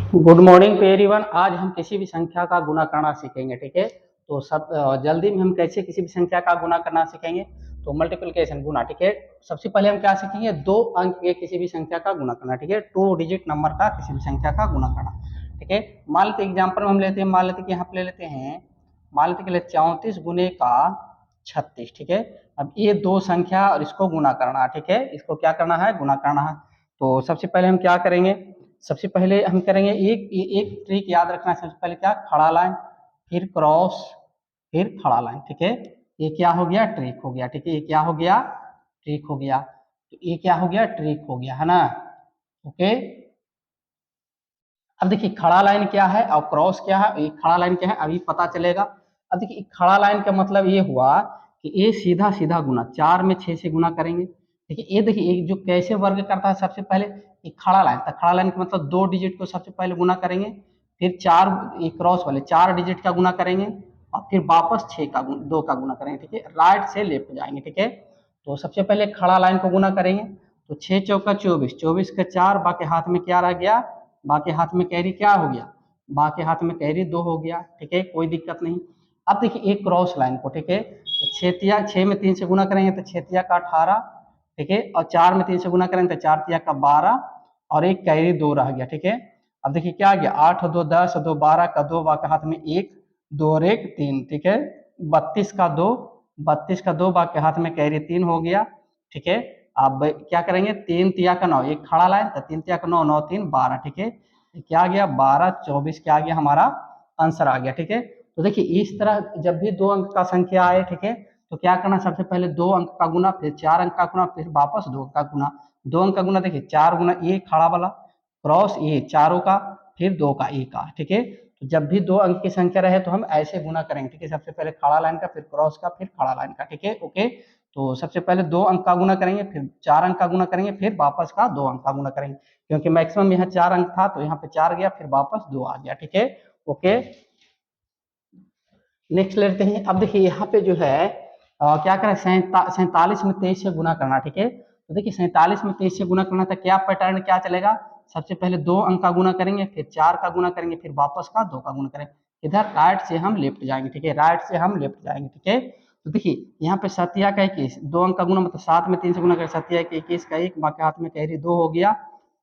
Good morning to everyone. आज हम किसी भी संख्या का गुणा करना सीखेंगे। ठीक है, तो सब जल्दी में हम कैसे किसी भी संख्या का गुणा करना सीखेंगे। तो मल्टीप्लिकेशन, गुना। ठीक है, सबसे पहले हम क्या सीखेंगे, दो अंक के किसी भी संख्या का गुणा करना। ठीक है, 2 डिजिट नंबर का किसी भी संख्या का गुणा करना। ठीक है, मान लेते एग्जाम्पल में हम लेते हैं, मान लेते कि यहाँ पे ले लेते हैं, मान लेते कि 34 गुने का 36। ठीक है, अब ये दो संख्या और इसको गुणा करना। ठीक है, इसको क्या करना है, गुणा करना है। तो सबसे पहले हम क्या करेंगे, सबसे पहले हम करेंगे एक ट्रिक याद रखना है। सबसे पहले क्या, खड़ा लाइन, फिर क्रॉस, फिर खड़ा लाइन। ठीक है, ये क्या हो गया, ट्रिक हो गया। ठीक है, ये क्या हो गया, ट्रिक हो गया। तो ये क्या हो गया, ट्रिक हो गया, है ना। ओके, अब देखिए खड़ा लाइन क्या है और क्रॉस क्या है, ये खड़ा लाइन क्या है अभी पता चलेगा। अब देखिए खड़ा लाइन का मतलब ये हुआ कि ये सीधा सीधा गुना, 4 में 6 से गुना करेंगे। ठीक है, ये देखिए एक जो कैसे वर्ग करता है, सबसे पहले ये खड़ा लाइन, तो खड़ा लाइन का मतलब 2 डिजिट को सबसे पहले गुना करेंगे, फिर चार, ये क्रॉस वाले 4 डिजिट का गुना करेंगे, और फिर वापस 2 का गुना करेंगे। ठीक है, राइट से लेफ्ट जाएंगे। ठीक है, तो सबसे पहले खड़ा लाइन को गुना करेंगे, तो 6 चौका 24, 24 का 4, बाकी हाथ में क्या रह गया, बाकी हाथ में कैरी क्या हो गया, बाकी हाथ में कैरी 2 हो गया। ठीक है, कोई दिक्कत नहीं। अब देखिए एक क्रॉस लाइन को, ठीक है, तो 6 में 3 से गुना करेंगे तो 6 का 18। ठीक है, और 4 में 3 से गुना करेंगे तो 4 का 12, और एक कैरी 2 रह गया। ठीक है, अब देखिए क्या आ गया, 8 2 10, 2 12 का 2, बाकी हाथ में 1, 2 और 1 3। ठीक है, 32 का 2, 32 का 2, बाकी हाथ में कैरी 3 हो गया। ठीक है, अब क्या करेंगे, 3 तिया का 9, एक खड़ा लाइन, तो 3 तिया का 9, 9 3 12। ठीक है, क्या आ गया, 12 24 क्या आ गया, हमारा आंसर आ गया। ठीक है, तो देखिए इस तरह जब भी 2 अंक का संख्या आए, ठीक है, तो क्या करना, सबसे पहले 2 अंक का गुना, फिर 4 अंक का गुना, फिर वापस 2 अंक का गुना। 2 अंक का गुना देखिए 4 गुना ये खड़ा वाला, क्रॉस ये चारों का, फिर 2 का एक का। ठीक है, तो जब भी 2 अंक की संख्या रहे तो हम ऐसे गुना करेंगे। ठीक है, सबसे पहले खड़ा लाइन का, फिर क्रॉस का, फिर खड़ा लाइन का। ठीक है, ओके, तो सबसे पहले 2 अंक का गुना करेंगे, फिर 4 अंक का गुना करेंगे, फिर वापस का 2 अंक का गुना करेंगे, क्योंकि मैक्सिमम यहाँ 4 अंक था तो यहाँ पे 4 गया, फिर वापस 2 आ गया। ठीक है, ओके, नेक्स्ट लेते हैं। अब देखिए यहाँ पे जो है क्या करें, 47 में 23 से गुना करना। ठीक है, तो देखिए 47 में 23 से गुना करना था, क्या पैटर्न क्या चलेगा, सबसे पहले 2 अंक का गुना करेंगे, फिर 4 का गुना करेंगे, फिर वापस का 2 का गुना करेंगे। इधर राइट से हम लेफ्ट जाएंगे। ठीक है, राइट से हम लेफ्ट जाएंगे। ठीक है, तो देखिए यहाँ पे 7 का 21, 2 अंक का गुना मतलब 7 में 3 से गुना करें, 7 का 21 का 1, बाकी हाथ में कैरी 2 हो गया।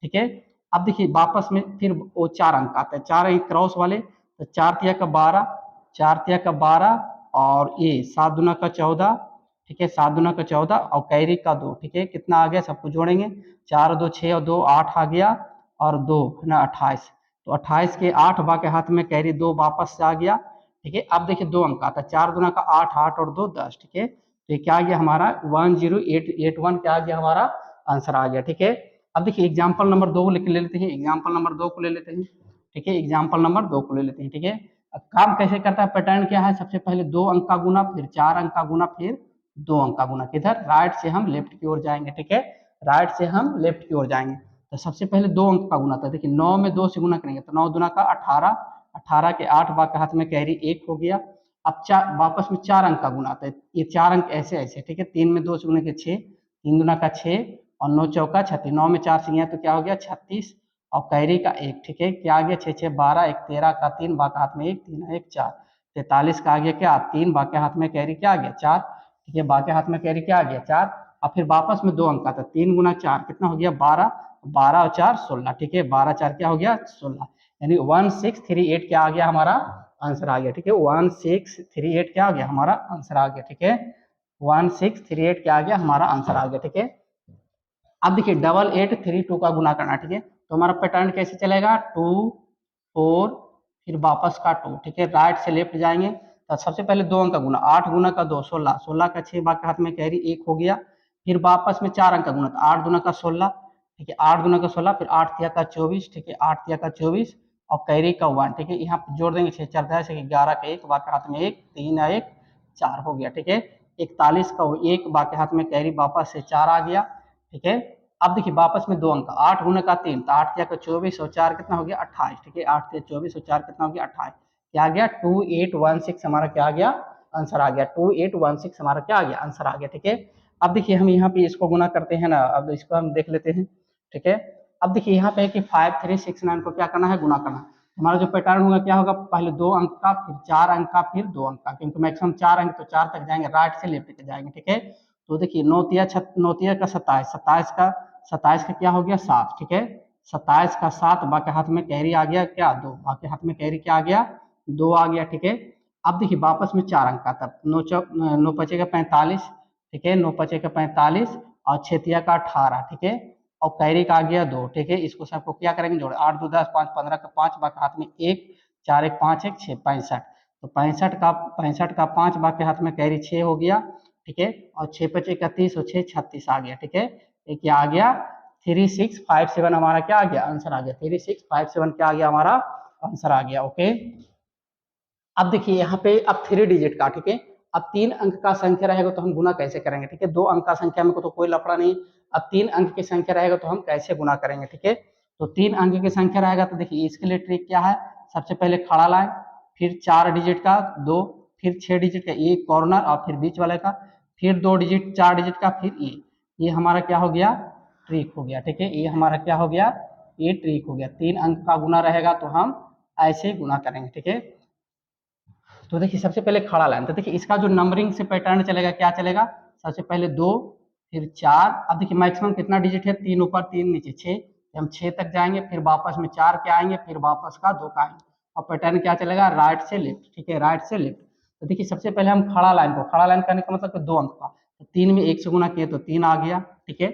ठीक है, अब देखिए वापस में फिर वो 4 अंक आते हैं, 4 अंक क्रॉस वाले, तो 4 का 12, 4 का 12, और ये 7 दूना का 14। ठीक है, 7 दूना का 14 और कैरी का 2। ठीक है, कितना आ गया, सबको जोड़ेंगे, 4 2 6 और 2 8 आ गया, और 2 है ना 28, तो 28 के 8, बाकी हाथ में कैरी 2 वापस से आ गया। ठीक है, अब देखिए 2 अंक आता है, 4 दूना का 8, 8 और 2 10। ठीक है, तो ये क्या आ गया हमारा 10881, क्या आ गया हमारा आंसर आ गया। ठीक है, अब देखिए एग्जाम्पल नंबर 2 लिख ले लेते हैं, एग्जाम्पल नंबर 2 को ले लेते हैं। ठीक है, एग्जाम्पल नंबर 2 को ले लेते हैं। ठीक है, अब काम कैसे करता है, पैटर्न क्या है, सबसे पहले 2 अंक का गुना, फिर 4 अंक का गुना, फिर 2 अंक का गुना, किधर, राइट से हम लेफ्ट की ओर जाएंगे। ठीक है, राइट से हम लेफ्ट की ओर जाएंगे, तो सबसे पहले 2 अंक का गुना था, देखिए 9 में 2 से गुना करेंगे तो 9 दूना का 18, 18 के 8, बाकी हाथ में कैरी 1 हो गया। अब चार, वापस में 4 अंक का गुना आता है, ये 4 अंक ऐसे ऐसे। ठीक है, 3 में 2 से गुना के 6, 3 दूना का 6, और 9 चौका 36, 9 में 4 से गया तो क्या हो गया 36, और कैरी का 1। ठीक है, क्या आ गया 6 6 12, एक 13 का 3, बाकी हाथ में 1, 3 1 4, 43 का आ गया क्या 3, बाकी हाथ में कैरी क्या आ गया 4। ठीक है, बाकी हाथ में कैरी क्या आ गया 4, और फिर वापस में 2 अंक का था, 3 गुना 4 कितना हो गया 12, 12 और 4 16। ठीक है, 12 4 क्या हो गया 16, यानी 1638 क्या आ गया हमारा आंसर आ गया। ठीक है, 1638 क्या आ गया हमारा आंसर आ गया। ठीक है, 1638 क्या आ गया हमारा आंसर आ गया। ठीक है, अब देखिए 8832 का गुना करना। ठीक है, तो हमारा पैटर्न कैसे चलेगा, 2 4, फिर वापस का 2। ठीक है, राइट से लेफ्ट जाएंगे, तो सबसे पहले 2 अंक का गुना, 8 गुना का 2 16, 16 का 6, बाकी हाथ में कैरी 1 हो गया, फिर वापस में 4 अंक का गुना, तो 8 गुना का 16। ठीक है, 8 गुना का 16, फिर 8 तिया का 24। ठीक है, 8 तिया का 24 और कैरी का 1। ठीक है, यहाँ जोड़ देंगे 6 4 10, 11 का 1, बाकी हाथ में 1, 3 1 4 हो गया। ठीक है, 41 का 1, बाकी हाथ में कैरी वापस से 4 आ गया। ठीक है, अब देखिए वापस में 2 अंक, 8 गुना का 3, तो 8 तिया का 24 और 4 कितना हो गया 28। ठीक है, 8 तिया 24 और 4 कितना हो गया 28, क्या आ गया 2816 हमारा क्या आ गया आंसर आ गया, 2816 हमारा क्या आ गया आंसर आ गया। ठीक है, अब देखिए हम यहाँ पे इसको गुना करते हैं ना, अब इसको हम देख लेते हैं। ठीक है, अब देखिए यहाँ पे है कि 5 3 6 9 को क्या करना है, गुना करना। हमारा जो पैटर्न होगा क्या होगा, पहले 2 अंक का, फिर 4 अंक का, फिर 2 अंक का, क्योंकि मैक्सिमम 4 अंक तो 4 तक जाएंगे, राइट से लेफ्ट तक जाएंगे, ठीक है। तो देखिए 9 तिया का 27, 27 का क्या हो गया 7, ठीक है। 27 का 7, बाकी हाथ में कैरी आ गया क्या 2, बाकी हाथ में कैरी क्या आ गया 2 आ गया, ठीक है। अब देखिए वापस में 4 अंक का, तब 9 पचे का 45, ठीक है, 9 पचे का 45 और 6 तिया का 18, ठीक है, और कैरी का आ गया 2, ठीक है। इसको सबको क्या करेंगे जोड़, 8 2 10 5 15 का 5, बाकी हाथ में 1, 4 1 5 1 6 65, तो 65 का 5, बाकी हाथ में कैरी 6 हो गया, ठीक है, और 6 पचे का 30 और 6 36 आ गया, ठीक है। ये क्या आ गया 3657 हमारा क्या आ गया आंसर आ गया, 3657 क्या आ गया हमारा आंसर आ गया, ओके। अब देखिए यहाँ पे अब 3 डिजिट का, ठीक है। अब 3 अंक का संख्या रहेगा तो हम गुना कैसे करेंगे, ठीक है। 2 अंक का संख्या में तो कोई लफड़ा नहीं, अब 3 अंक की संख्या रहेगा तो हम कैसे गुना करेंगे, ठीक है। तो 3 अंक की संख्या रहेगा तो देखिए इसके लिए ट्रिक क्या है, सबसे पहले खड़ा लाए, फिर 4 डिजिट का 2, फिर 6 डिजिट का एक कॉर्नर और फिर बीच वाले का, फिर 2 डिजिट 4 डिजिट का, फिर ये हमारा क्या हो गया ट्रिक हो गया, ठीक है। ये हमारा क्या हो गया, ये ट्रिक हो गया। 3 अंक का गुना रहेगा तो हम ऐसे गुना करेंगे, ठीक है। तो देखिए सबसे पहले खड़ा लाइन, तो देखिए इसका जो नंबरिंग से पैटर्न चलेगा क्या चलेगा, सबसे पहले 2, फिर 4, अब देखिए मैक्सिमम कितना डिजिट है, 3 ऊपर 3 नीचे 6, हम 6 तक जाएंगे, फिर वापस में 4 के आएंगे, फिर वापस का 2 का आएंगे, और पैटर्न क्या चलेगा राइट से लेफ्ट, ठीक है, राइट से लेफ्ट। तो देखिए सबसे पहले हम खड़ा लाइन करने का मतलब 2 अंक का, तो 3 में 1 से गुना किए तो 3 आ गया, ठीक है।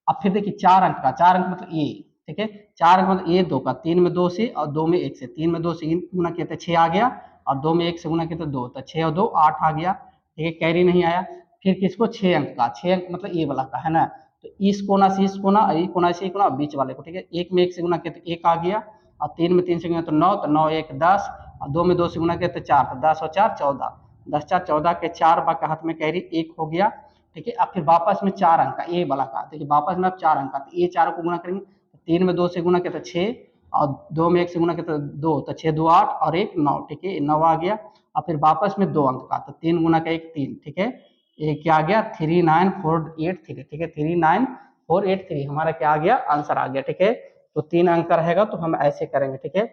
अब फिर देखिए 4 अंक का, 4 अंक मतलब ये, ठीक है, 4 अंक मतलब ये 2 का, 3 में 2 से और 2 में 1 से, 3 में 2 से गुना किए तो 6 आ गया, और 2 में 1 से गुना किया तो 2, तो 6 और 2 8 आ गया, ठीक है, कैरी नहीं आया। फिर किसको 6 अंक का, 6 अंक मतलब ये वाला का है ना, तो इस कोना से इस कोना, ये कोना से ये कोना, बीच वाले को, ठीक है। 1 में 1 से गुना किया तो 1 आ गया, और 3 में 3 से गुना तो 9, तो 9 1 10, और 2 में 2 से गुना किया तो 4, तो 10 और 4 14, 10 4 14 के 4, बाकी हाथ में कैरी 1 हो गया, ठीक है। अब फिर वापस में 4 अंक का ये वाला का, देखिए वापस में अब 4 अंक का, तो ये 4 को गुना करेंगे, 3 में 2 से गुना किया तो 6, और 2 में 1 से गुना किया तो 2, तो 6 2 8 और 1 9, ठीक है, 9 आ गया। और फिर वापस में 2 अंक का, तो 3 गुना का 1 3, ठीक है, ये क्या आ गया 39483, ठीक है, 39483 हमारा क्या आ गया आंसर आ गया, ठीक है। तो 3 अंक का रहेगा तो हम ऐसे करेंगे, ठीक है।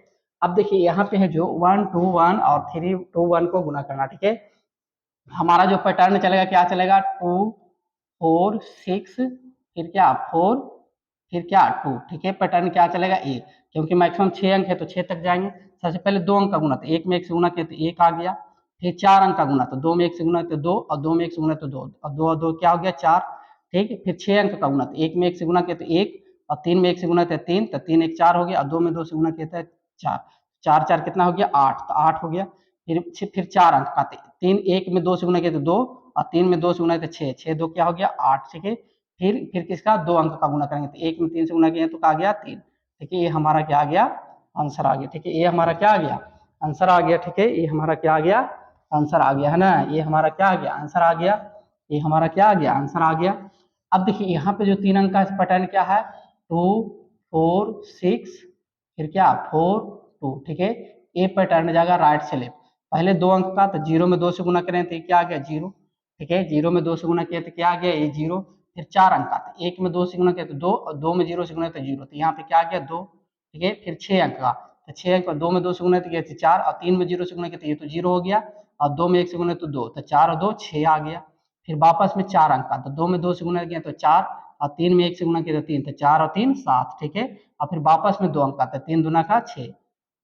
अब देखिए यहाँ पे है जो 1 2 1 और 3 2 1 को गुना करना, ठीक है। हमारा जो पैटर्न चलेगा क्या चलेगा 2 4 6, फिर क्या 4, फिर क्या 2, ठीक है। पैटर्न क्या चलेगा ए, क्योंकि मैक्सिमम 6 अंक है तो 6 तक जाएंगे। सबसे पहले 2 अंक का गुना, तो 1 में 1 से गुना किया तो 1 आ गया, फिर 4 अंक का गुना, तो 2 में 1 से गुना तो 2, और 2 में 1 से गुना तो 2, और 2 और 2 क्या हो गया 4, ठीक है। फिर 6 अंक का गुना, तो 1 में 1 से गुना किया तो 1, और 3 में 1 से गुना किया 3, तो 3 1 4 हो गया, और 2 में 2 से गुना किया था 4, 4 4 कितना हो गया 8, तो 8 हो गया। फिर 4 अंक का, 3 1 में 2 से गुना किया तो 2, और 3 में 2 से गुना किया तो 6, 6 2 क्या हो गया 8, ठीक है। फिर किसका 2 अंक का गुना करेंगे, तो 1 में 3 से गुना किया तो क्या आ गया 3, ठीक है। ये हमारा क्या आ गया आंसर आ गया, ठीक है। ये हमारा क्या आ गया आंसर आ गया, ठीक है। ये हमारा क्या आ गया आंसर आ गया, है ना। ये हमारा क्या आ गया आंसर आ गया, ये हमारा क्या आ गया आंसर आ गया। अब देखिए यहाँ पे जो 3 अंक का पैटर्न क्या है 2 4 6, फिर क्या 4 2, ठीक है। ए पैटर्न जाएगा राइट से लेफ्ट। पहले 2 अंक का, तो 0 में 2 से गुना करें तो क्या आ गया 0, ठीक है। 0 में 2 से गुना किया तो क्या आ गया ये 0। फिर 4 अंक का, तो 1 में 2 से गुना किया तो 2, और 2 में 0 से गुना तो 0, तो यहाँ पे क्या आ गया 2, ठीक है। फिर 6 अंक का, तो 6 अंक का 2 में 2 से गुना किया तो 4, और 3 में 0 से गुना किया तो ये तो 0 हो गया, और 2 में 1 से गुना तो 2, तो 4 और 2 6 आ गया। फिर वापस में 4 अंक का, तो 2 में 2 से गुना किया तो 4, और 3 में 1 से गुना किया तो 3, तो 4 और 3 7, ठीक है। और फिर वापस में 2 अंक का, तो 3 दूना का 6,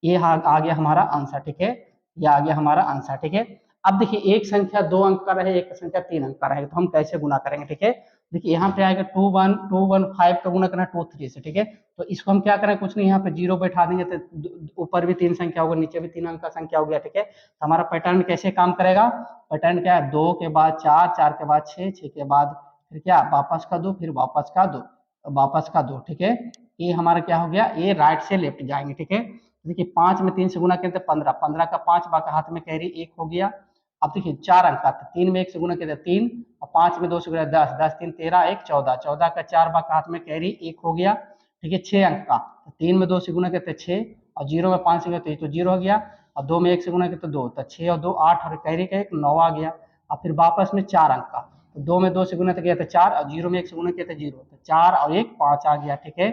ये आ गया हमारा आंसर, ठीक है। ये आ गया हमारा आंसर, ठीक है। अब देखिए एक संख्या 2 अंक का रहे, एक संख्या 3 अंक का रहे, तो हम कैसे गुना करेंगे, ठीक है। देखिए यहाँ पे आएगा 2 1 का गुना करना 2 3 से, ठीक है। तो इसको हम क्या करें, कुछ नहीं, यहाँ पे 0 बैठा देंगे तो ऊपर भी 3 संख्या होगा, नीचे भी 3 अंक का संख्या हो गया, ठीक है। तो हमारा पैटर्न कैसे काम करेगा, पैटर्न क्या है 2 के बाद 4, 4 के बाद 6, 6 के बाद फिर क्या वापस का 2, फिर वापस का 2, वापस का 2, ठीक है। ये हमारा क्या हो गया, ये राइट से लेफ्ट जाएंगे, ठीक है। देखिए 5 में 3 से गुना किया तो 15, 15 का 5, बाकी हाथ में कैरी 1 हो गया। अब देखिए 4 अंक का, 3 में 1 से गुना किया तो 3, और 5 में 2 से गुना 10, 10 3 13 1 14, 14 का 4, बाकी हाथ में कैरी 1 हो गया, ठीक है। 6 अंक का, 3 में 2 से गुना किया तो 6, और 0 में 5 से गया तो 0 हो गया, और 2 में 1 से गुना किया तो 2, तो 6 और 2 8, और कैरी का 1 9 आ गया। और फिर वापस में 4 अंक का, तो 2 में 2 से गुना किया तो 4, और 0 में 1 से गुना किया तो 0, तो 4 और 1 5 आ गया, ठीक है।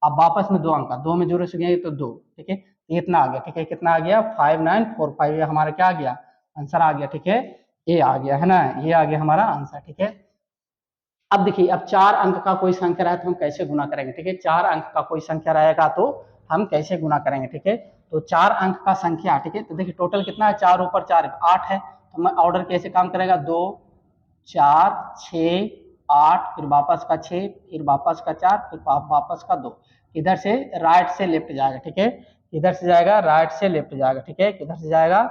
अब वापस में 2 अंक, 2 में 0 से गए तो 2, ठीक है, इतना आ गया, ठीक है, कितना आ गया 5945, ये हमारा क्या आ गया आंसर आ गया, ठीक है, ये आ गया है ना, ये आ गया हमारा आंसर, ठीक है। अब देखिए, अब 4 अंक का कोई संख्या रहे तो हम कैसे गुना करेंगे, ठीक है, 4 अंक का कोई संख्या रहेगा तो हम कैसे गुना करेंगे, ठीक है। तो 4 अंक का संख्या, ठीक है, तो देखिए टोटल कितना है, 4 ऊपर 4 8 है, तो मैं ऑर्डर कैसे काम करेगा, 2 4 6 8, फिर वापस का 6, फिर वापस का 4, फिर वापस का 2, इधर से राइट से लेफ्ट जाएगा, ठीक है, इधर से जाएगा राइट से लेफ्ट जाएगा, ठीक है, किधर से जाएगा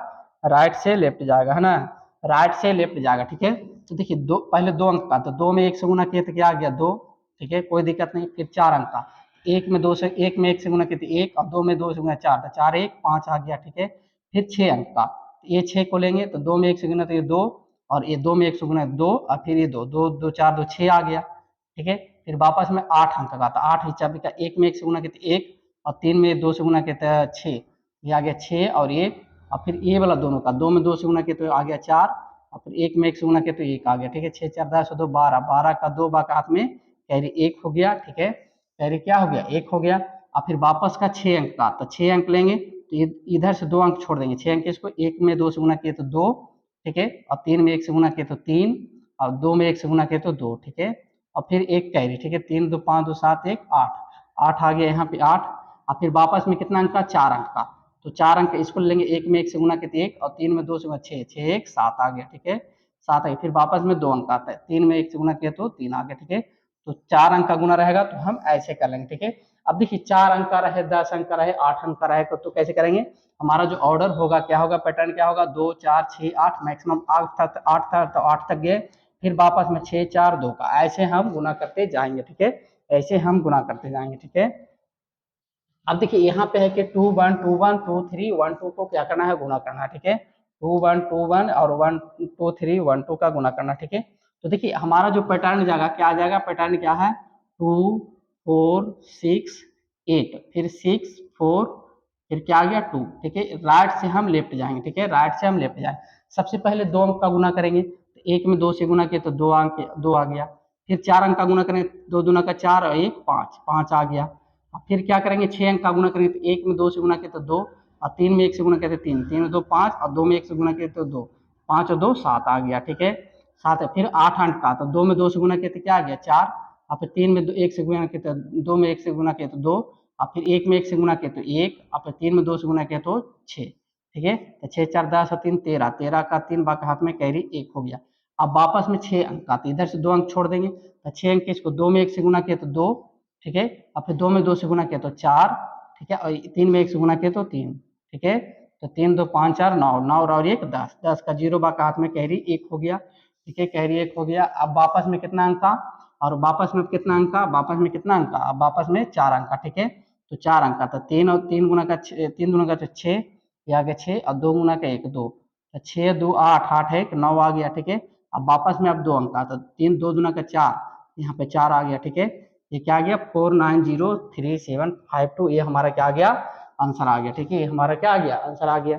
राइट से लेफ्ट जाएगा, है ना, राइट से लेफ्ट जाएगा, ठीक है। तो देखिए दो, पहले 2 अंक का, तो 2 में 1 से गुना किए तो क्या आ गया 2, ठीक है, कोई दिक्कत नहीं। फिर 4 अंक का, 1 में 2 से 1 में 1 से गुना किए तो 1, और 2 में 2 से गुना 4, तो 4 1 5 आ गया, ठीक है। फिर 6 अंक का, ये 6 को लेंगे तो 2 में 1 से गुना तो ये 2, और ये 2 में 1 से गुना 2, और फिर ये 2 2 2 4 2 6 आ गया, ठीक है। फिर वापस में 8 अंक का, तो 8 हिस्सा का 1 में 1 से गुना किए तो 1, और 3 में 2 से गुना किए तो 6, ये आ गया 6 और 1, और फिर ये वाला दोनों का 2 में 2 से गुना किए तो आ गया 4, और फिर 1 में 1 से गुना किए तो 1 आ गया, ठीक है। 6 4 10 2 12, 12 का 2 बाका हाथ में कैरी 1 हो गया, ठीक है, कैरी क्या हो गया 1 हो गया। और फिर वापस का 6 अंक का, तो 6 अंक लेंगे तो इधर से 2 अंक छोड़ देंगे, 6 अंक इसको 1 में 2 से गुना किए तो 2, ठीक है, और 3 में 1 से गुना किए तो 3, और 2 में 1 से गुना किए तो 2, ठीक है, और फिर 1 कैरी, ठीक है, 3 2 5 2 7 1 8, 8 आ गया यहाँ पे 8, और फिर वापस में कितना अंक का 4 अंक का, तो 4 अंक इसको लेंगे 1 में 1 से गुना किए तो 1, और 3 में 2 से गुना 6 6 1 7 आ गया, ठीक है, 7 आ गया। फिर वापस में 2 अंक आता है, 3 में 1 से गुना किए तो 3 आ गया, ठीक है। तो 4 अंक का गुना रहेगा तो हम ऐसे कर लेंगे, ठीक है। अब देखिए 4 अंक का रहे, 10 अंक का रहे, 8 अंक का रहे तो कैसे करेंगे, हमारा जो ऑर्डर होगा क्या होगा, पैटर्न क्या होगा, 2 4 6 8, मैक्सिमम 8 तक, 8 तक तो 8 तक गए, फिर वापस में 6 4 2 का, ऐसे हम गुना करते जाएंगे, ठीक है, ऐसे हम गुना करते जाएंगे, ठीक है। अब देखिए यहाँ पे है कि 2 1 2 1 2 3 1 2 को क्या करना है, गुना करना है, ठीक है, 2 1 2 1 और 1 2 3 1 2 का गुना करना, ठीक है। तो देखिए हमारा जो पैटर्न जाएगा क्या आ जाएगा, पैटर्न क्या है 2 4 6 8, फिर 6 4, फिर क्या आ गया 2, ठीक है, राइट से हम लेफ्ट जाएंगे, ठीक है, राइट से हम लेफ्ट जाएंगे। सबसे पहले 2 अंक का गुना करेंगे, तो 1 में 2 से गुना किए तो 2 अंक 2 आ गया। फिर 4 अंक का गुना करेंगे, 2 दूना का 4 और 1 5 5 आ गया। फिर क्या करेंगे 6 अंक का गुना करेंगे, तो 1 में 2 से गुना किए तो 2, और 3 में 1 से गुना किए तो 3, 3 में 2 5, और 2 में 1 से गुना किए तो 2, 5 और 2 7 आ गया, ठीक है, 7 है। फिर 8 अंक का, तो 2 में 2 से गुना किए तो क्या आ गया 4, और फिर 3 में 1 से गुना किए तो 2 में 1 से गुना किए तो 2, और फिर 1 में 1 से गुना किए तो 1, और फिर 3 में 2 से गुना किए तो 6, ठीक है। तो 6 4 10 और 3 13, 13 का 3 बाका हाथ में कैरी 1 हो गया। अब वापस में 6 अंक का, तो इधर से 2 अंक छोड़ देंगे, तो 6 अंक इसको 2 में 1 से गुना किए तो 2, ठीक है, और फिर 2 में 2 से गुना किया तो 4, ठीक है, और 3 में 1 से गुना किया तो 3, ठीक है। तो 3 2 5 4 9, 9 और 1 10, 10 का 0 बाका हाथ में कैरी 1 हो गया, ठीक है, कैरी 1 हो गया। अब वापस में कितना अंक का, और वापस में कितना अंक का, वापस में कितना अंक का, अब वापस में 4 अंक का, ठीक है, तो 4 अंक का, तो 3 और 3 गुना का 3 गुना का 6, ये आ गया 6, और 2 गुना का 1 2, तो 6 2 8 8 1 9 आ गया, ठीक है। अब वापस में अब 2 अंक का, तो 3 2 गुना का 4, यहाँ पे 4 आ गया, ठीक है, ये क्या आ गया 490375 ये हमारा क्या आ गया आंसर आ गया, ठीक है, ये हमारा क्या आ गया आंसर आ गया।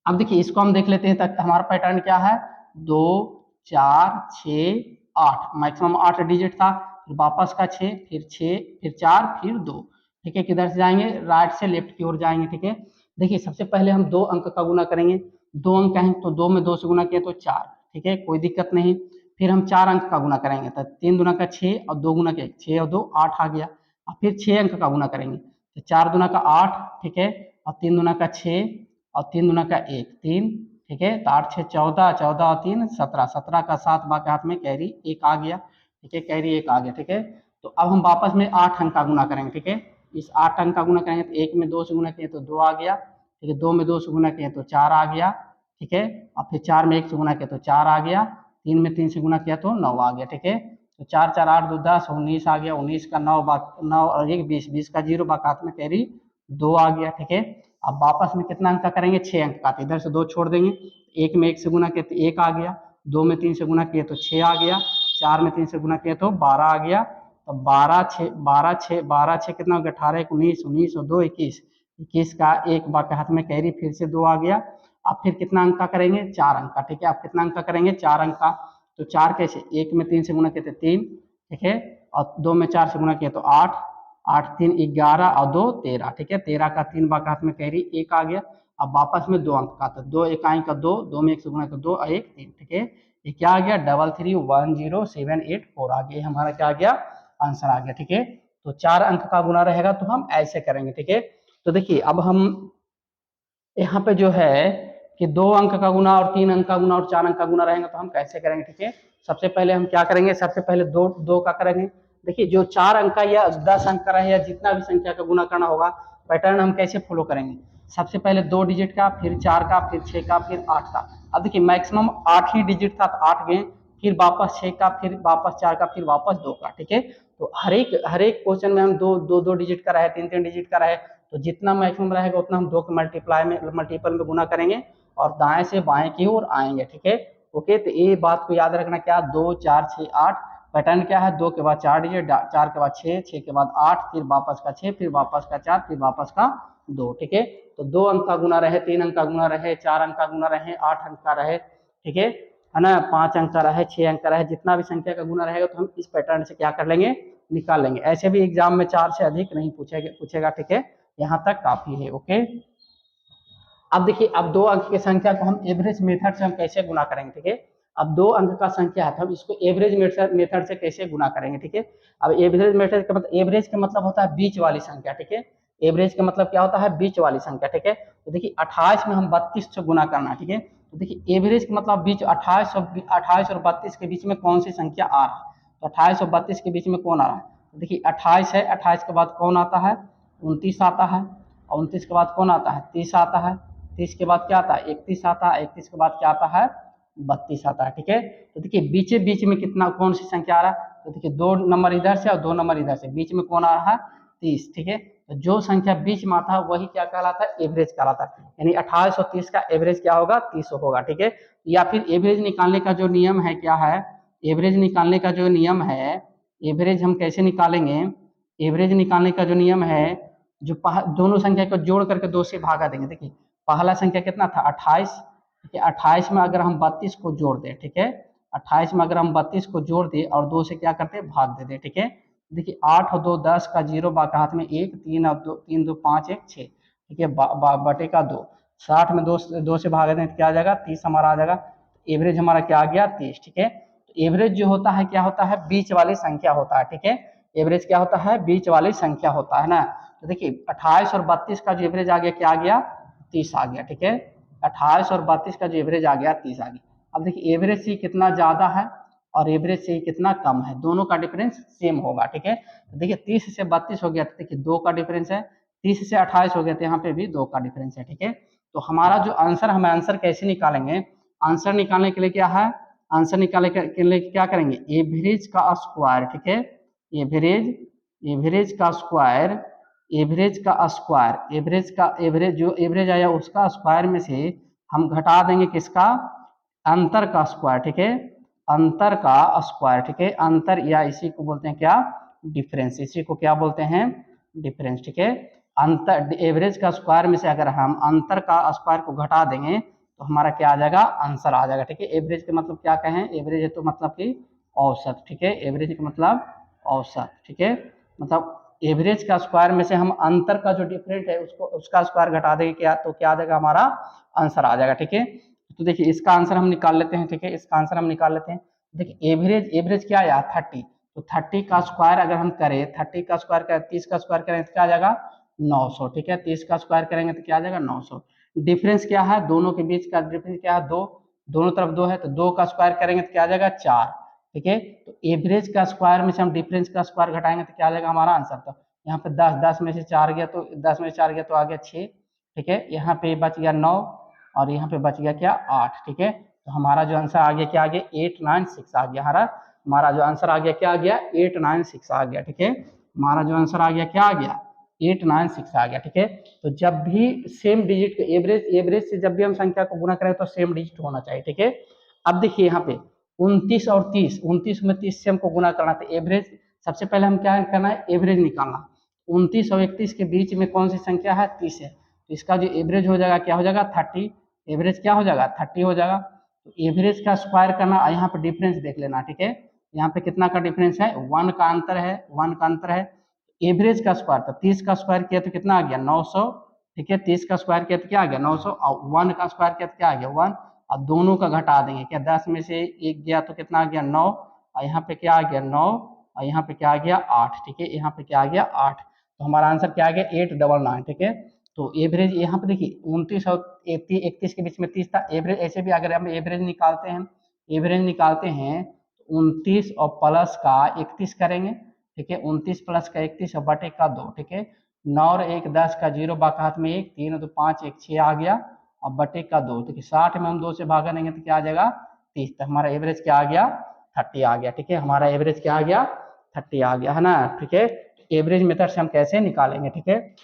अब देखिए इसको हम देख लेते हैं, तक हमारा पैटर्न क्या है 2 4 6 8, मैक्सिमम 8 डिजिट था, फिर वापस का 6, फिर 6, फिर 4, फिर 2, ठीक है, किधर से जाएंगे राइट से लेफ्ट की ओर जाएंगे, ठीक है। देखिए सबसे पहले हम 2 अंक का गुना करेंगे, 2 अंक हैं तो 2 में 2 से गुना किया तो 4, ठीक है, कोई दिक्कत नहीं। फिर हम 4 अंक का गुना करेंगे, तो 3 दुना का 6 और 2 गुना का 1, 6 और 2 8 आ गया। और फिर 6 अंक का गुना करेंगे, तो 4 दुना का 8, ठीक है, और 3 दुना का 6, और 3 दुना का 1 3, ठीक है, तो 8 6 14, 14 और 3 17, 17 का 7 बाकी हाथ में कैरी 1 आ गया, ठीक है, कैरी 1 आ गया, ठीक है। तो अब हम वापस में 8 अंक का गुना करेंगे, ठीक है, इस 8 अंक का गुना करेंगे तो 1 में 2 से गुना किए तो 2 आ गया, ठीक है, 2 में 2 से गुना किए तो 4 आ गया, ठीक है, और फिर 4 में 1 से गुना किया तो 4 आ गया, 3 में 3 से गुना किया तो 9 आ गया, ठीक है। तो 4 4 8 2 10 19 आ गया, 19 का 9 9 और 1 20, 20 का 0 बाकात में कैरी 2 आ गया, ठीक है। अब वापस में कितना अंक का करेंगे 6 अंक का, तो इधर से 2 छोड़ देंगे, 1 में 1 से गुना किया तो 1 आ गया, 2 में 3 से गुना किया तो 6 आ गया, 4 में 3 से गुना किया तो 12 आ गया। तो 12 6 12 6 12 6 कितना हो गया 18 1 19, 19 और 2 21, 21 का 1 बाकी हाथ में कैरी फिर से 2 आ गया। अब फिर कितना अंक का करेंगे 4 अंक का, ठीक है, अब कितना अंक का करेंगे 4 अंक का, तो 4 कैसे 1 में 3 से गुना किए तो 3, ठीक है, और 2 में 4 से गुना किया तो 8, 8 3 11 और 2 13, ठीक है। 13 का 3 बार हाथ में कैरी 1 आ गया। अब वापस में 2 अंक का, तो 2 इकाई का 2, 2 में 1 से गुना कर 2 और 1 3, ठीक है। ये क्या आ गया 3310784 आ गया, हमारा क्या आ गया आंसर आ गया, ठीक है। तो 4 अंक का गुना रहेगा तो हम ऐसे करेंगे, ठीक है। तो देखिए अब हम यहाँ पे जो है कि 2 अंक का गुना और 3 अंक का गुना और 4 अंक का गुना रहेगा तो हम कैसे करेंगे, ठीक है। सबसे पहले हम क्या करेंगे, सबसे पहले दो दो का करेंगे। देखिए जो 4 अंक का या 10 अंक का रहे या जितना भी संख्या का गुना करना होगा, पैटर्न हम कैसे फॉलो करेंगे। सबसे पहले 2 डिजिट का, फिर 4 का, फिर 6 का, फिर 8 का। अब देखिए मैक्सिमम 8 ही डिजिट था तो 8 गए, फिर वापस 6 का, फिर वापस 4 का, फिर वापस 2 का, ठीक है। तो हर एक क्वेश्चन में हम दो डिजिट का रहे, 3 डिजिट का रहे, तो जितना मैक्सिमम रहेगा उतना हम 2 के मल्टीपल में गुना करेंगे और दाएं से बाएं की ओर आएंगे, ठीक है। ओके, तो ये बात को याद रखना, क्या 2 4 6 8 पैटर्न क्या है, 2 के बाद 4 डिजिट, 4 के बाद 6, 6 के बाद 8, फिर वापस का 6, फिर वापस का 4, फिर वापस का 2, ठीक है। तो 2 अंक का गुना रहे, 3 अंक का गुना रहे, 4 अंक का गुना रहे, 8 अंक का रहे, ठीक है ना, 5 अंक का रहे, 6 अंक का रहे, जितना भी संख्या का गुना रहेगा तो हम इस पैटर्न से क्या कर लेंगे, निकाल लेंगे। ऐसे भी एग्जाम में 4 से अधिक नहीं पूछेगा, ठीक है। यहाँ तक काफी है, ओके। अब देखिए अब 2 अंक की संख्या को हम एवरेज मेथड से हम कैसे गुना करेंगे, ठीक है। अब 2 अंक का संख्या है तो हम इसको एवरेज मेथड से कैसे गुना करेंगे, ठीक है। अब एवरेज मेथड का मतलब, एवरेज का मतलब होता है बीच वाली संख्या, ठीक है। एवरेज का मतलब क्या होता है, बीच वाली संख्या, ठीक है। तो देखिए 28 में हम 32 से गुना करना, ठीक है। तो देखिए एवरेज का मतलब बीच 28 और 32 के बीच में कौन सी संख्या आ रहा है, तो 28 और 32 के बीच में कौन आ रहा है, तो देखिए 28 है, 28 के बाद कौन आता है, 29 आता है, और 29 के बाद कौन आता है, 30 आता है, 30 के बाद क्या आता है, 31 आता है, 31 के बाद क्या आता है, 32 आता है, ठीक है। तो देखिए बीच बीच में कितना कौन सी संख्या आ रहा है, तो देखिए 2 नंबर इधर से और 2 नंबर इधर से, बीच में कौन आ रहा है, 30, ठीक है। तो जो संख्या बीच में आता है वही क्या कहलाता है, एवरेज कहलाता है। यानी 28 और 30 का एवरेज क्या होगा, 30 होगा, ठीक है। या फिर एवरेज निकालने का जो नियम है क्या है, एवरेज निकालने का जो नियम है, एवरेज हम कैसे निकालेंगे, एवरेज निकालने का जो नियम है, जो दोनों संख्या को जोड़ करके 2 से भागा देंगे। देखिए पहला संख्या कितना था 28, ठीक है। 28 में अगर हम 32 को जोड़ दें, ठीक है, 28 में अगर हम 32 को जोड़ दें और 2 से क्या करते हैं, भाग दे दें, ठीक है। देखिए 8 और 2 10 का 0 बाका हाथ में 1, 3 और 2 3 2 5 1 6, ठीक है, बटे का 2, 60 में 2 से भाग दें तो क्या आ जाएगा, 30 हमारा आ जाएगा। एवरेज हमारा क्या आ गया, 30, ठीक है। तो एवरेज जो होता है क्या होता है, बीच वाली संख्या होता है, ठीक है। एवरेज क्या होता है, बीच वाली संख्या होता है ना। तो देखिए 28 और 32 का जो एवरेज आ गया क्या आ गया, 30 आ गया, ठीक है। 28 और 32 का जो एवरेज आ गया 30 आ गया। अब देखिए एवरेज से कितना ज्यादा है और एवरेज से कितना कम है, दोनों का डिफरेंस सेम होगा, ठीक है। तो देखिए 30 से 32 हो गया तो देखिए 2 का डिफरेंस है, 30 से 28 हो गया तो यहाँ पे भी 2 का डिफरेंस है, ठीक है। तो हमारा जो आंसर, हम आंसर कैसे निकालेंगे, आंसर निकालने के लिए क्या है, आंसर निकालने के लिए क्या करेंगे, एवरेज का स्क्वायर, ठीक है। एवरेज, एवरेज का स्क्वायर, एवरेज का स्क्वायर, एवरेज का एवरेज जो एवरेज आया उसका स्क्वायर में से हम घटा देंगे किसका, अंतर का स्क्वायर, ठीक है। अंतर का स्क्वायर, ठीक है। अंतर या इसी को बोलते हैं क्या, डिफरेंस, इसी को क्या बोलते हैं, डिफरेंस, ठीक है। अंतर, एवरेज का स्क्वायर में से अगर हम अंतर का स्क्वायर को घटा देंगे तो हमारा क्या आ जाएगा, आंसर आ जाएगा, ठीक है। एवरेज का मतलब क्या कहें, एवरेज है तो मतलब कि औसत, ठीक है। एवरेज का मतलब औसत, ठीक है। मतलब एवरेज का स्क्वायर में से हम अंतर का जो डिफरेंट है उसको, उसका स्क्वायर घटा देंगे क्या, तो क्या आ जाएगा, हमारा आंसर आ जाएगा, ठीक है। तो देखिए इसका आंसर हम निकाल लेते हैं, ठीक है। इसका आंसर हम निकाल लेते हैं। देखिए एवरेज, एवरेज क्या आया 30, तो 30 का स्क्वायर अगर हम करें, 30 का स्क्वायर करें, 30 का स्क्वायर करें तो क्या आ जाएगा 900, ठीक है। 30 का स्क्वायर करेंगे तो क्या आ जाएगा 900। डिफरेंस क्या है, दोनों के बीच का डिफरेंस क्या है, 2, दोनों तरफ 2 है तो 2 का स्क्वायर करेंगे तो क्या आ जाएगा 4, ठीक है। तो एवरेज का स्क्वायर में से हम डिफरेंस का स्क्वायर घटाएंगे तो क्या आ जाएगा हमारा आंसर। तो यहाँ पे 10, 10 में से 4 गया तो 10 में से 4 गया तो आ गया 6, ठीक है। यहाँ पे बच गया 9 और यहाँ पे बच गया क्या 8, ठीक है। तो हमारा जो आंसर आ गया क्या आ गया 896 आ गया, हमारा जो आंसर आ गया क्या आ गया 896 आ गया, ठीक है। हमारा जो आंसर आ गया क्या आ गया 896 आ गया, ठीक है। तो जब भी सेम डिजिट एवरेज, एवरेज से जब भी हम संख्या को गुना करें तो सेम डिजिट होना चाहिए, ठीक है। अब देखिए यहाँ पे 29 और 30, 29 में 30 से हमको गुना करना था, एवरेज सबसे पहले हम क्या करना है, एवरेज निकालना। 29 और 31 के बीच में कौन सी संख्या है 30 है, तो इसका जो एवरेज हो जाएगा क्या हो जाएगा 30, एवरेज क्या हो जाएगा 30 हो जाएगा। तो एवरेज का स्क्वायर करना, यहाँ पे डिफरेंस देख लेना, ठीक है। यहाँ पे कितना का डिफरेंस है, 1 का अंतर है, 1 का अंतर है। एवरेज का स्क्वायर था, 30 का स्क्वायर किया तो कितना आ गया 900, ठीक है, 30 का स्क्वायर किया तो क्या आ गया 900, और 1 का स्क्वायर किया तो क्या आ गया 1। अब दोनों का घटा देंगे, क्या 10 में से 1 गया तो कितना आ गया 9, और यहाँ पे क्या आ गया 9, और यहाँ पे क्या आ गया 8, ठीक है, यहाँ पे क्या आ गया 8, तो हमारा आंसर क्या आ गया 899, ठीक है। तो एवरेज यहाँ पे देखिए 29 और 31 के बीच में 30 था, एवरेज ऐसे भी अगर हम एवरेज निकालते हैं, एवरेज निकालते हैं तो 29 और प्लस का 31 करेंगे, ठीक है, 29 प्लस का 31 और बटे का 2, ठीक है, 9 और 1 10 का 0 बाका हाथ में 1, 3 और 2 5, 1 6 आ गया, और बटे का 2, ठीक है, 60 में हम 2 से भागा देंगे तो क्या आ जाएगा 30, तो हमारा एवरेज क्या आ गया 30 आ गया, ठीक है, हमारा एवरेज क्या आ गया 30 आ गया, है ना, ठीक है। एवरेज मेथड से हम कैसे निकालेंगे, ठीक है।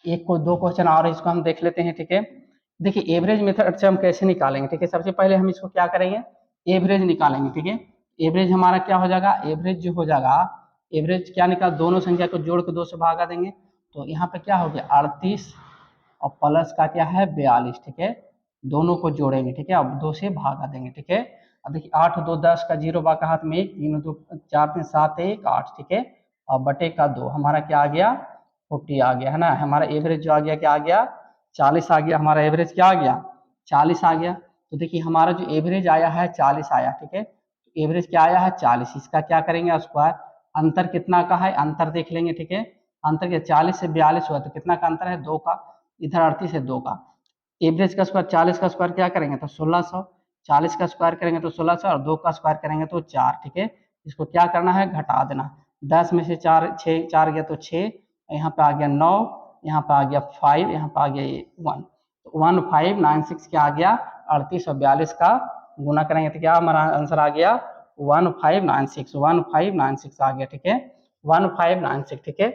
एक को दो क्वेश्चन और इसको हम देख लेते हैं, ठीक है। देखिए एवरेज मेथड से हम कैसे निकालेंगे, ठीक है, सबसे पहले हम इसको क्या करेंगे एवरेज निकालेंगे, ठीक है। एवरेज हमारा क्या हो जाएगा, एवरेज जो हो जाएगा, एवरेज क्या निकाल, दोनों संख्या को जोड़ के 2 से भागा देंगे, तो यहाँ पे क्या हो गया 38 और प्लस का क्या है 42, ठीक है, दोनों को जोड़ेंगे, ठीक है, अब 2 से भागा देंगे, ठीक है। अब देखिए 8 2 10 का 0 बाका हाथ में 1, 3 2 4 3 7 1 8, ठीक है, और बटे का 2, हमारा क्या आ गया 40 आ गया, है ना, हमारा एवरेज जो आ गया क्या आ गया 40 आ गया, हमारा एवरेज क्या आ गया 40 आ गया। तो देखिए हमारा जो एवरेज आया है 40 आया, ठीक है, एवरेज क्या आया है 40, इसका क्या करेंगे स्क्वायर, अंतर कितना का है अंतर देख लेंगे, ठीक है, अंतर के 40 से 42 हुआ तो कितना का अंतर है 2 का, इधर 38 है 2 का, एवरेज का स्क्वायर 40 का स्क्वायर क्या करेंगे तो 1600, 40 का स्क्वायर करेंगे तो 1600 और 2 का स्क्वायर करेंगे तो 4, ठीक है, इसको क्या करना है घटा देना, 10 में से 4 6 4 गया तो 6, यहाँ पे आ गया 9, यहाँ पे आ गया 5, यहाँ पे आ गया 1, तो 1596 क्या आ गया 38 और 42 का गुना करेंगे तो क्या हमारा आंसर आ गया 1596, 1596 आ गया, ठीक है, 1596, ठीक है।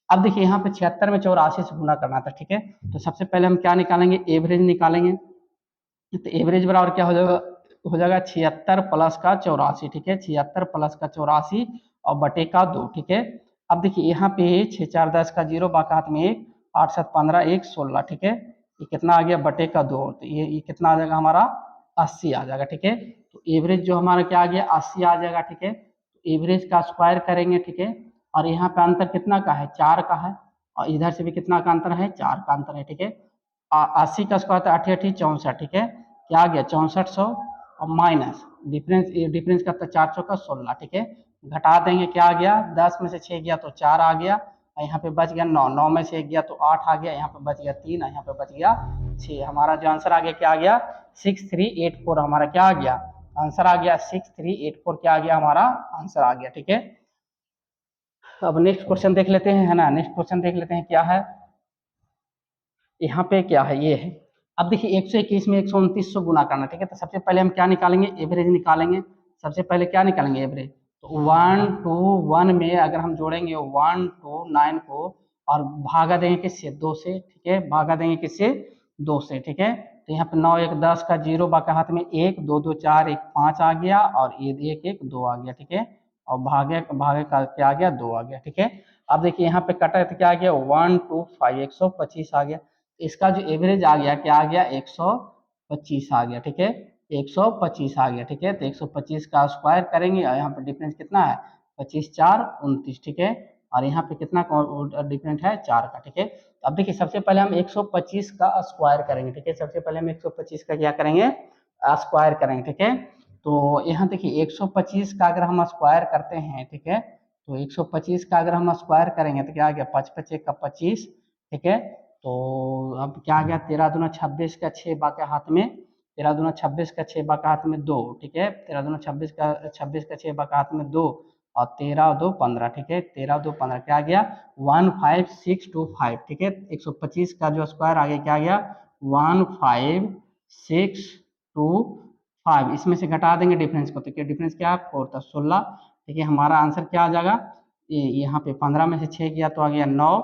अब देखिए यहाँ पे 76 में 84 से गुना करना था, ठीक है, तो सबसे पहले हम क्या निकालेंगे एवरेज निकालेंगे, तो एवरेज बराबर क्या हो जाएगा 76 प्लस का 84, ठीक है, 76 प्लस का 84 और बटे का 2, ठीक है। अब देखिए यहाँ पे 6 4 10 का 0 बाका हाथ में 1, 8 7 15 1 16, ठीक है, ये कितना आ गया बटे का 2, तो ये कितना आ जाएगा हमारा 80 आ जाएगा, ठीक है, तो एवरेज जो हमारा क्या आ गया 80 आ जाएगा, ठीक है, तो एवरेज का स्क्वायर करेंगे, ठीक है, और यहाँ पे अंतर कितना का है 4 का है, और इधर से भी कितना का अंतर है 4 का अंतर है, ठीक है, 80 का स्क्वायर था 88 64, ठीक है, क्या आ गया 6400 और माइनस डिफरेंस, डिफरेंस का था 400 का 16, ठीक है, घटा देंगे क्या आ गया 10 में से 6 गया तो 4 आ गया, और यहाँ पे बच गया 9, 9 में से 1 गया तो 8 आ गया, यहाँ पे बच गया 3 और यहाँ पे बच गया 6, हमारा जो आंसर आ गया क्या आ गया 6384, हमारा क्या आ गया आंसर आ गया 6384, क्या आ गया हमारा आंसर आ गया, ठीक है। अब नेक्स्ट क्वेश्चन देख लेते हैं, है ना, नेक्स्ट क्वेश्चन देख लेते हैं क्या है, यहाँ पे क्या है ये है। अब देखिए 121 में 129 से गुना करना, ठीक है, तो सबसे पहले हम क्या निकालेंगे एवरेज निकालेंगे, सबसे पहले क्या निकालेंगे एवरेज, तो 1 2 1 में अगर हम जोड़ेंगे 1 2 9 को और भागा देंगे किससे 2 से, ठीक है, भागा देंगे किससे 2 से, ठीक है, तो यहाँ पे 9 1 10 का 0 बाका हाथ में 1 2 2 4 1 5 आ गया, और ये 1 1 2 आ गया, ठीक है, और भागे भागे का क्या आ गया 2 आ गया, ठीक है। अब देखिए यहाँ पे कटा है तो क्या आ गया 1 2 5 125 आ गया, इसका जो एवरेज आ गया क्या आ गया 125 आ गया, ठीक है, 125 आ गया, ठीक है, तो 125 का स्क्वायर करेंगे और यहाँ पे डिफरेंस कितना है 25 4 29, ठीक है, और यहाँ पे कितना डिफरेंस है 4 का, ठीक है। तो अब देखिए सबसे पहले हम 125 का स्क्वायर करेंगे, ठीक है, सबसे पहले हम 125 का क्या करेंगे स्क्वायर करेंगे, ठीक है, तो यहाँ देखिए 125 का अगर हम स्क्वायर करते हैं, ठीक है, तो 125 का अगर हम स्क्वायर करेंगे तो क्या आ गया 5 5 का 25, ठीक है, तो अब क्या आ गया 13 दूना 26 का 6 बाके हाथ में, 13 दूना 26 का 6 बाके हाथ में 2, ठीक है, 13 दूना 26 का 6 बाके हाथ में 2, और 13 2 15, ठीक है, 13 2 15 क्या आ गया 15625, ठीक है, 125 का जो स्क्वायर आ गया क्या आ गया 15625, इसमें से घटा देंगे डिफरेंस को तो क्या डिफरेंस क्या है 4 था 16, ठीक है, हमारा आंसर क्या आ जाएगा यहाँ पे 15 में से 6 गया तो आ गया 9,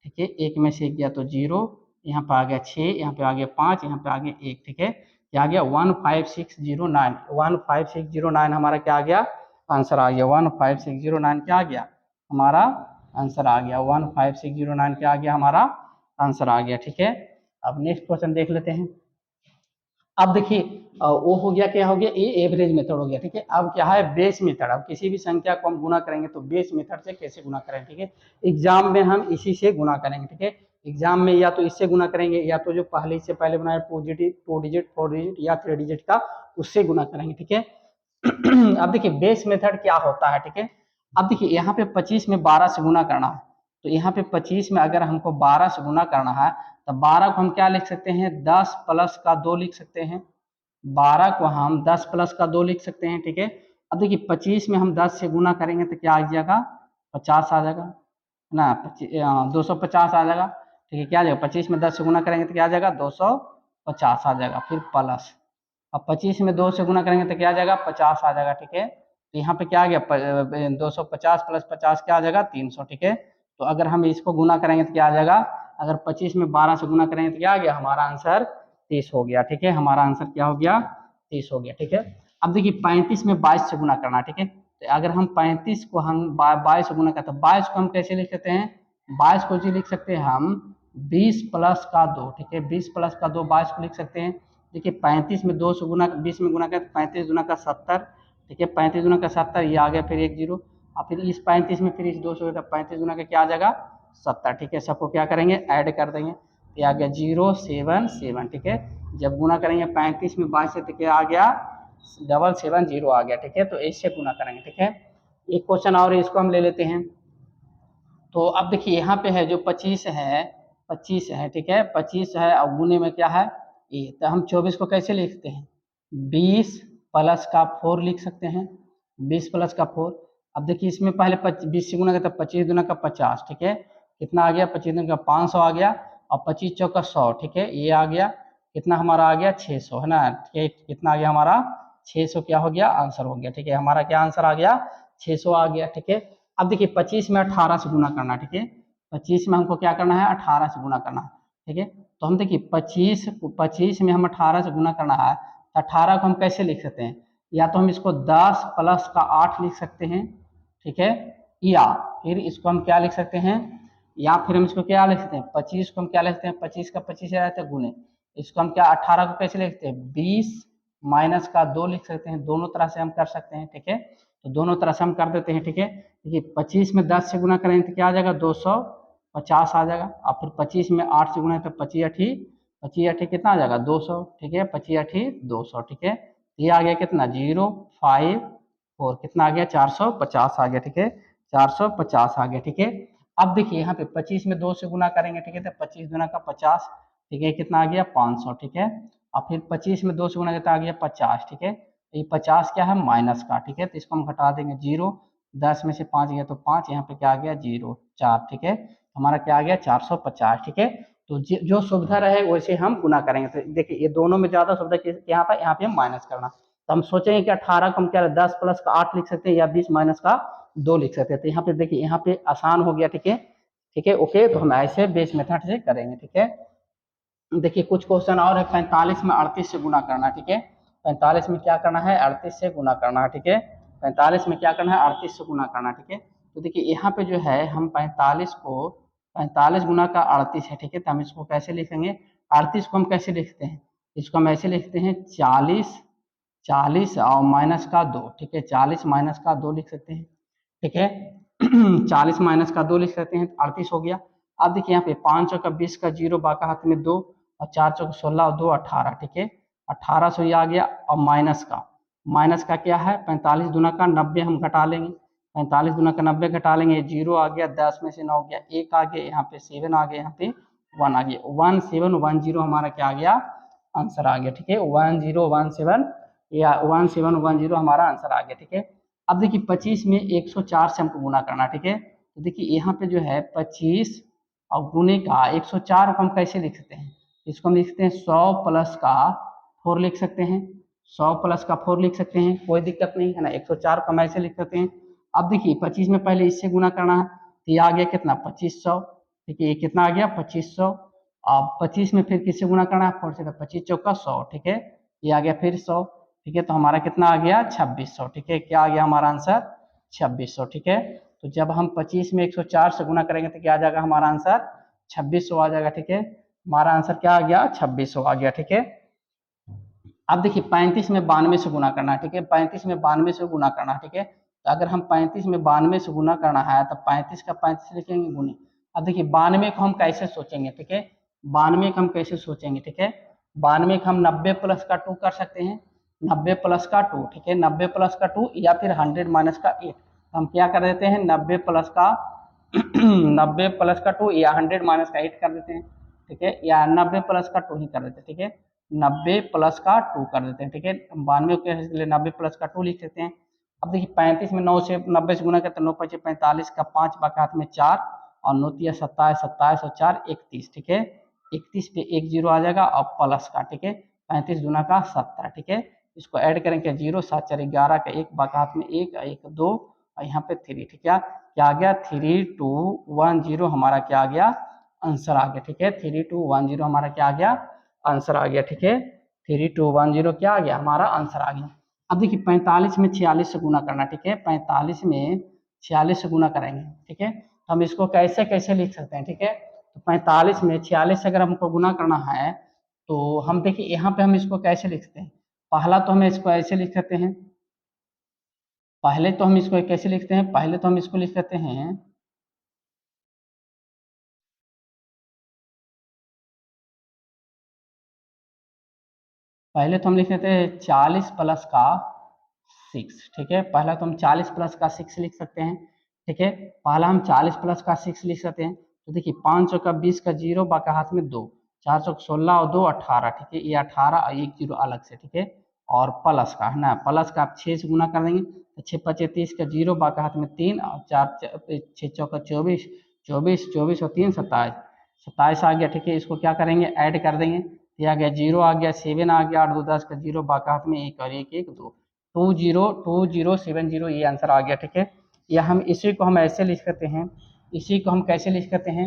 ठीक है, 1 में से 1 गया तो 0, यहाँ पे आ गया 6, यहाँ पे आ गया 5, यहाँ पे आ गया 1, ठीक है, क्या आ गया 15609, 15609 हमारा क्या आ गया आंसर आ गया, 15609 क्या आ गया हमारा आंसर आ गया, 15609 क्या आ गया हमारा आंसर आ गया, ठीक है। अब नेक्स्ट क्वेश्चन देख लेते हैं। अब देखिए वो हो गया, क्या हो गया, ये एवरेज मेथड हो गया, ठीक है। अब क्या है बेस मेथड। अब किसी भी संख्या को हम गुना करेंगे तो बेस मेथड से कैसे गुना करें, ठीक है। एग्जाम में हम इसी से गुना करेंगे, ठीक है। एग्जाम में या तो इससे गुना करेंगे या तो जो पहले से पहले बनाया 2 डिजिट 4 डिजिट या 3 डिजिट का उससे गुना करेंगे, ठीक है। अब देखिए बेस मेथड क्या होता है, ठीक है। अब देखिए यहाँ पे 25 में 12 से गुना करना है, तो यहाँ पे 25 में अगर हमको 12 से गुना करना है तो 12 को हम क्या लिख सकते हैं, 10 प्लस का 2 लिख सकते हैं। 12 को हम 10 प्लस का 2 लिख सकते हैं, ठीक है। अब देखिए 25 में हम 10 से गुना करेंगे तो क्या आ जाएगा, 50 आ जाएगा ना, 250 आ जाएगा, ठीक है। क्या आ जाएगा, 25 में 10 से गुना करेंगे तो क्या आ जाएगा, 250 आ जाएगा। फिर प्लस, अब 25 में 2 से गुना करेंगे तो क्या आ जाएगा, 50 आ जाएगा, ठीक है। तो यहाँ पे क्या आ गया, 250 प्लस 50 क्या आ जाएगा, 300, ठीक है। तो अगर हम इसको गुना करेंगे तो क्या आ जाएगा, अगर 25 में 12 से गुना करेंगे तो क्या आ गया, हमारा आंसर 30 हो गया, ठीक है। हमारा आंसर क्या हो गया, 30 हो गया, ठीक है। अब देखिए 35 में 22 से गुना करना, ठीक है। तो अगर हम 35 को हम 22 से गुना करते हैं, 22 को हम कैसे लिख सकते हैं, 22 को जी लिख सकते हैं हम 20 प्लस का 2, ठीक है। 20 प्लस का 2 22 को लिख सकते हैं। देखिए 35 में 2 से गुना 20 में गुना करें तो 35 गुना का 70, ठीक है। 35 गुना का 70, ये आ गया फिर एक जीरो, और फिर इस 35 में फिर इस 2 से 35 गुना का क्या आ जाएगा, 70, ठीक है। सबको क्या करेंगे, ऐड कर देंगे, तो आ गया 077, ठीक है। जब गुना करेंगे 35 में 22 से तो क्या आ गया, 770 आ गया, ठीक है। तो इससे गुना करेंगे, ठीक है। एक क्वेश्चन और है, इसको हम ले लेते हैं। तो अब देखिए यहाँ पे है जो 25 है, 25 है, ठीक है। 25 है और गुने में क्या है, ये, तो हम 24 को कैसे लिखते हैं, 20 प्लस का 4 लिख सकते हैं, 20 प्लस का 4। अब देखिए इसमें पहले 20 से गुना करते 25 गुना का 50, ठीक है। कितना आ गया, 25 गुना का 500 आ गया, और 25 चौका 100, ठीक है। ये आ गया कितना, हमारा आ गया 600, है ना, ठीक है। कितना आ गया हमारा, 600 क्या हो गया, आंसर हो गया, ठीक है। हमारा क्या आंसर आ गया, 600 आ गया, ठीक है। अब देखिए 25 में 18 से गुना करना, ठीक है। 25 में हमको क्या करना है, 18 से गुना करना है, ठीक है। तो हम देखिए 25 में हम 18 से गुना करना है, तो 18 को हम कैसे लिख सकते हैं, या तो हम इसको 10 प्लस का 8 लिख सकते हैं, ठीक है। या फिर इसको हम क्या लिख सकते हैं, या फिर हम इसको क्या लिख सकते हैं, 25 को हम क्या लिख सकते हैं, 25 का 25 रहता है गुने, इसको हम क्या 18 को कैसे लिखते हैं, 20 माइनस का 2 लिख सकते हैं। दोनों तरह से हम कर सकते हैं, ठीक है। तो दोनों तरह से हम कर देते हैं, ठीक है। देखिए 25 में 10 से गुना करेंगे तो क्या आ जाएगा, 250 आ जाएगा, और फिर 25 में 8 से गुना है तो 25 कितना आ जाएगा, 200, ठीक है। 25 200, ठीक है। ये आ गया कितना, 054, कितना आ गया, 450 आ गया, ठीक है। 450 आ गया, ठीक है। अब देखिए यहाँ पे 25 में 2 से गुना करेंगे, ठीक है। तो 25 गुना का 50, ठीक है, कितना आ गया, 500, ठीक है। और फिर 25 में 2 से गुना करता आ गया 50, ठीक है। ये 50 क्या है, माइनस का, ठीक है। तो इसको हम घटा देंगे, 0, 10 में से 5 गया तो 5, यहाँ पे क्या आ गया, 0 4, ठीक है। हमारा क्या आ गया, 450, ठीक है। तो जो सुविधा रहे वैसे हम गुना करेंगे। तो देखिए ये दोनों में ज्यादा सुविधा यहाँ पे हम माइनस करना। तो हम सोचेंगे कि 18 को हम क्या 10 प्लस का 8 लिख सकते हैं, या 20 माइनस का 2 लिख सकते हैं। तो यहाँ पे देखिए यहाँ पे आसान हो गया, ठीक है, ठीक है। ओके, तो हम ऐसे बेस मेथड से करेंगे, ठीक है। देखिए कुछ क्वेश्चन और है, 45 में 38 से गुना करना, ठीक है। 45 में क्या करना है, 38 से गुना करना है, ठीक है। 45 में क्या करना है, 38 से गुना करना, ठीक है। तो देखिए यहाँ पे जो है हम 45 को 45 गुना का 38 है, ठीक है। तो हम इसको कैसे लिखेंगे, 38 को हम कैसे लिखते हैं, इसको हम ऐसे लिखते हैं 40 और माइनस का 2, ठीक है। 40 माइनस का 2 लिख सकते हैं, ठीक है। 40 माइनस का 2 लिख सकते हैं, 38 हो गया। अब देखिए यहाँ पे 5 चौका 20 का 0, बाका हाथ में 2, और 4 चौका 16 और 2 18, ठीक है। 1800 ये आ गया। और माइनस का क्या है, 45 दुना का 90 हम घटा लेंगे, 45 दुना का 90 घटा लेंगे, 0 आ गया, 10 में से 9 गया, 1 आ गया, यहाँ पे 7 आ गया, यहाँ पे 1 आ गया, 1710 हमारा क्या आ गया, आंसर आ गया, ठीक है। 1017 या 1710 हमारा आंसर आ गया, ठीक है। अब देखिए 25 में 104 से हमको गुना करना, ठीक है। तो देखिए यहाँ पे जो है 25 और गुने का 104 को हम कैसे लिख सकते हैं, इसको हम लिख सकते हैं 100 प्लस का 4 लिख सकते हैं, 100 प्लस का 4 लिख सकते हैं, कोई दिक्कत नहीं है ना। 104 को हम ऐसे लिख सकते हैं। अब देखिए 25 में पहले इससे गुना करना है, तो ये आ गया कितना, 2500, ठीक है। ये कितना आ गया, 2500। अब 25 में फिर किससे गुना करना है, 4 से, तो 25 चौका 100, ठीक है। ये आ गया फिर 100, ठीक है। तो हमारा कितना आ गया, 2600, ठीक है। क्या आ गया हमारा आंसर, 2600, ठीक है। तो जब हम 25 में 104 से गुना करेंगे तो क्या आ जाएगा हमारा आंसर, 2600 आ जाएगा, ठीक है। हमारा आंसर क्या आ गया, 2600 आ गया, ठीक है। अब देखिए 35 में 92 से गुना करना है, ठीक है, 35 में 92 से गुना करना है, ठीक है। तो अगर हम 35 में 92 से गुना करना है तो 35 का 35 लिखेंगे गुने। अब देखिए 92 को हम कैसे सोचेंगे, ठीक है, 92 को हम कैसे सोचेंगे, ठीक है, 92 को हम 90 प्लस का 2 कर सकते हैं, 90 प्लस का 2, ठीक है, 90 प्लस का 2 या फिर 100 माइनस का 8। हम क्या कर देते हैं 90 प्लस का 90 प्लस का 2 या 100 माइनस का 8 कर देते हैं, ठीक है, या 90 प्लस का 2 ही कर देते हैं, ठीक है, 90 प्लस का 2 कर देते हैं, ठीक है। 92 के लिए 90 प्लस का 2 लिख देते हैं। अब देखिए 35 में 9 से 90 से गुना करते हैं, 9 5 45 का 5 बाकी हाथ में 4 और 9 तिया 27, 27 और 4 31, ठीक है, 31 पे 1 जीरो आ जाएगा और प्लस का, ठीक है, 35 गुना का 70, ठीक है। इसको ऐड करेंगे 0 7 4 11 का 1 बाकी हाथ में 1 1 2 और यहाँ पे 3, ठीक है, क्या आ गया 3210 हमारा क्या आ गया आंसर आ गया, ठीक है, 3210 हमारा क्या आ गया आंसर आ गया, ठीक है, 3210 क्या आ गया हमारा आंसर आ गया। अब देखिए 45 में 46 से गुना करना, ठीक है, 45 में 46 से गुना करेंगे, ठीक है, तो हम इसको कैसे कैसे लिख सकते हैं, ठीक है, तो 45 में 46 से अगर हमको गुना करना है तो हम देखिए यहाँ पे हम इसको कैसे लिखते हैं, पहला तो हम इसको ऐसे लिख सकते हैं, पहले तो हम इसको कैसे लिखते हैं, पहले तो हम इसको लिख सकते हैं, पहले तो हम लिख लेते हैं 40 प्लस का 6, ठीक है, पहला तो हम 40 प्लस का 6 लिख सकते हैं, ठीक है, पहला हम 40 प्लस का 6 लिख सकते हैं। तो देखिए 5 का 20 का 0 बाकी हाथ में 2, 4 16 और 2 18, ठीक है, ये 18 और 1 0 अलग से, ठीक है, और प्लस का है ना, प्लस का आप 6 से गुना कर देंगे तो 6 5 30 का 0 बाकी हाथ में 3 और 4 6 चौका 24, 24 24 और 3 27, 27 आ गया, ठीक है, इसको क्या करेंगे ऐड कर देंगे, ये आ गया 0 आ गया 7 आ गया 8 2 10 का 0 बाकी हाथ में 1 और 1 1 2, 202070 ये आंसर आ गया, ठीक है। या हम इसी को हम ऐसे लिख सकते हैं, इसी को हम कैसे लिख सकते हैं,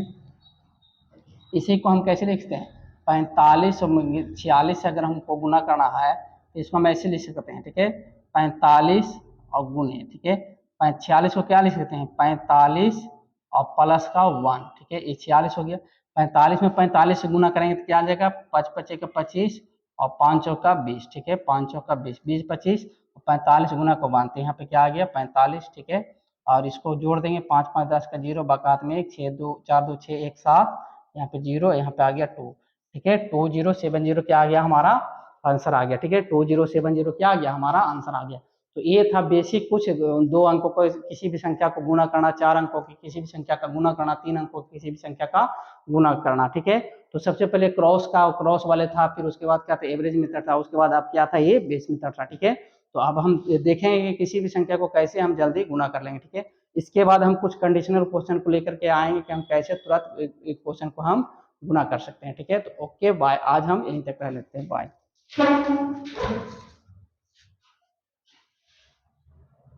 इसी को हम कैसे लिखते हैं 45 और 46 से अगर हमको गुना करना है तो इसको हम ऐसे लिख सकते हैं, ठीक है, 45 और गुने, ठीक है, 46 को क्या लिख सकते हैं 45 और प्लस का 1, ठीक है, ये 46 हो गया, 45 में 45 से गुना करेंगे तो क्या आ जाएगा 5 5 का 25 और 5 का 20, ठीक है, 5 का 20 20 25 और 45 गुना को बांधते हैं, यहाँ पे क्या आ गया 45, ठीक है, और इसको जोड़ देंगे 5 5 10 का 0 बाकात में 1 6 2 4 2 6 1 7, यहाँ पे 0 यहाँ पे आ गया 2, ठीक है, 2070 क्या आ गया हमारा आंसर आ गया, ठीक है, 2070 क्या आ गया हमारा आंसर आ गया। तो ये था बेसिक कुछ, 2 अंकों को किसी भी संख्या को गुना करना, 4 अंकों की किसी भी संख्या का गुना करना, 3 अंकों की किसी भी संख्या का गुना करना, ठीक है। तो सबसे पहले क्रॉस वाले था, फिर उसके बाद क्या था एवरेज मेथड था, उसके बाद अब क्या था ये बेस मेथड था, ठीक है। तो अब हम देखेंगे कि किसी भी संख्या को कैसे हम जल्दी गुना कर लेंगे, ठीक है। इसके बाद हम कुछ कंडीशनल क्वेश्चन को लेकर के आएंगे कि हम कैसे तुरंत एक क्वेश्चन को हम गुना कर सकते हैं, ठीक है। तो ओके बाय, आज हम यहीं तक रह लेते हैं, बाय।